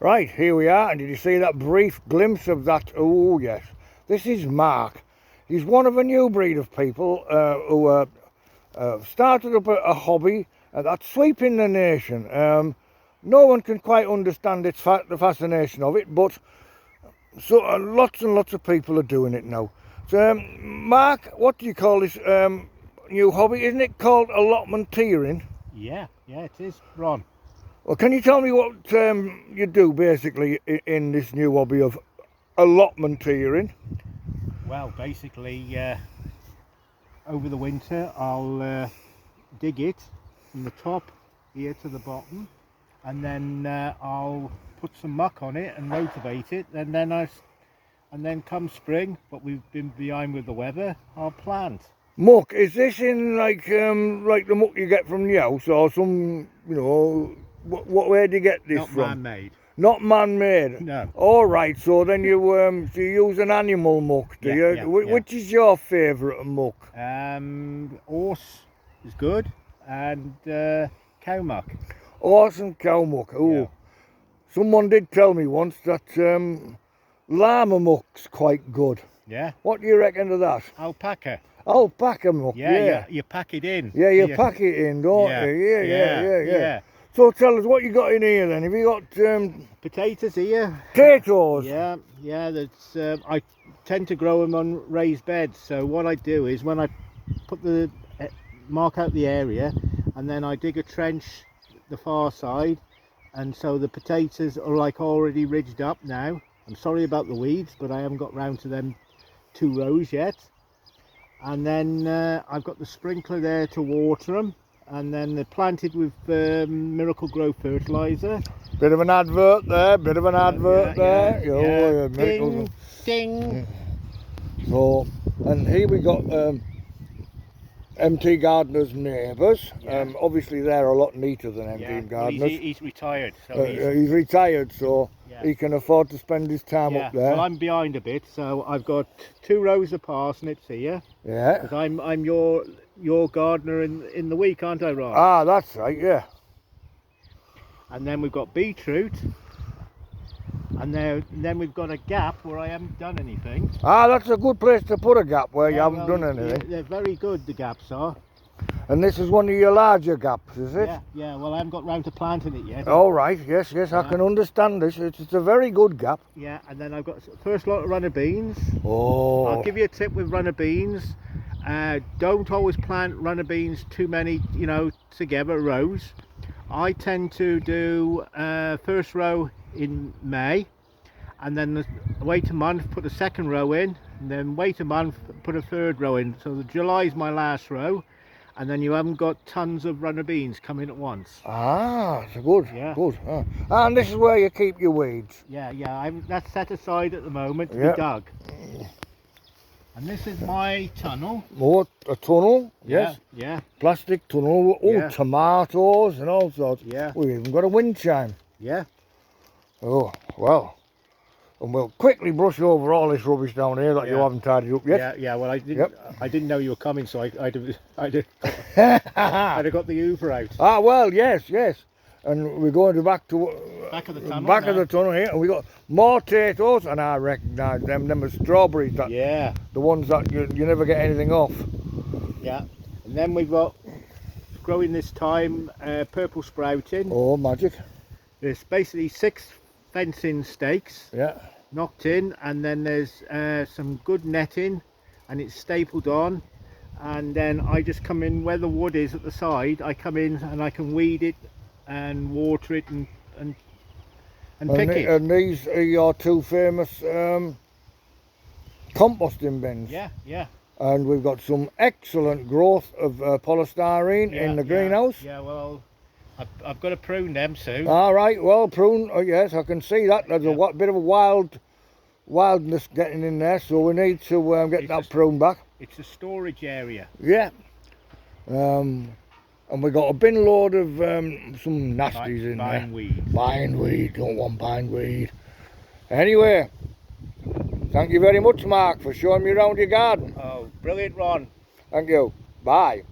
Right, here we are, and did you see that brief glimpse of that? Oh yes, this is Mark. He's one of a new breed of people who started up a hobby that's sweeping the nation. No one can quite understand the fascination of it, but so lots and lots of people are doing it now. So, Mark, what do you call this new hobby? Isn't it called allotmenteering? Yeah, it is, Ron. Well, can you tell me what you do basically in this new hobby of allotmenteering? Well, basically, over the winter, I'll dig it from the top here to the bottom, and then I'll put some muck on it and motivate it, and then come spring, but we've been behind with the weather, I'll plant. Muck, is this in like the muck you get from the house, or some, you know, where do you get this from? Not man-made. Not man-made? No. All right, so then you so you use an animal muck, do you? Yeah. Which is your favourite muck? Horse is good, and cow muck. Horse and cow muck. Oh, yeah. Someone did tell me once that llama muck's quite good. Yeah. What do you reckon of that? Alpaca. Alpaca muck. Yeah. You pack it in. Yeah, you pack it in, don't you? Yeah. So tell us what you got in here then. Have you got potatoes here? Potatoes. Yeah. That's I tend to grow them on raised beds. So what I do is when I put mark out the area, and then I dig a trench the far side, and so the potatoes are like already ridged up now. I'm sorry about the weeds, but I haven't got round to them 2 rows yet. And then I've got the sprinkler there to water them, and then they're planted with Miracle Grow fertiliser. Bit of an advert there, Yeah. Ding. So, and here we got MT Gardener's neighbours. Obviously they're a lot neater than MT Gardener's. He's retired. So he's retired, so he can afford to spend his time up there. Well, I'm behind a bit, so I've got 2 rows of parsnips here. Yeah. Because I'm your gardener in the week, aren't I, Ron? Ah, that's right, yeah. And then we've got beetroot. And then we've got a gap where I haven't done anything. Ah, that's a good place to put a gap where you haven't done anything. They're very good, the gaps are. And this is one of your larger gaps, is it? Yeah, well I haven't got round to planting it yet. All right, yes, I can understand this. It's a very good gap. Yeah, and then I've got first lot of runner beans. Oh. I'll give you a tip with runner beans. Don't always plant runner beans too many, together, rows. I tend to do first row in May, and then wait a month, put the second row in, and then wait a month, put a third row in. So July is my last row, and then you haven't got tons of runner beans coming at once. Ah, it's good. Yeah. Good. And this is where you keep your weeds. Yeah. That's set aside at the moment to be dug. And this is my tunnel. More a tunnel? Yes. Yeah. Plastic tunnel. Oh, tomatoes and all sorts. Yeah. We've even got a wind chime. Yeah. Oh, well. And we'll quickly brush over all this rubbish down here that you haven't tidied up yet. Yeah. Well, I didn't know you were coming, so I'd have got the Hoover out. Ah, well, yes. And we're going back to back of the tunnel. Back of the tunnel here, and we got more potatoes, and I recognise them. Them are strawberries. The ones that you never get anything off. Yeah. And then we've got growing this time purple sprouting. Oh, magic. There's basically 6 fencing stakes knocked in, and then there's some good netting, and it's stapled on, and then I just come in where the wood is at the side. I come in and I can weed it and water it and pick it. And these are your 2 famous composting bins. Yeah. And we've got some excellent growth of polystyrene in the greenhouse. Yeah, well, I've got to prune them soon. All right, well, prune. Oh, yes, I can see that. There's a bit of a wildness getting in there, so we need to get that pruned back. It's a storage area. Yeah. And we got a bin load of some nasties in there. Bindweed. Don't want bindweed. Anyway, thank you very much, Mark, for showing me around your garden. Oh, brilliant, Ron. Thank you. Bye.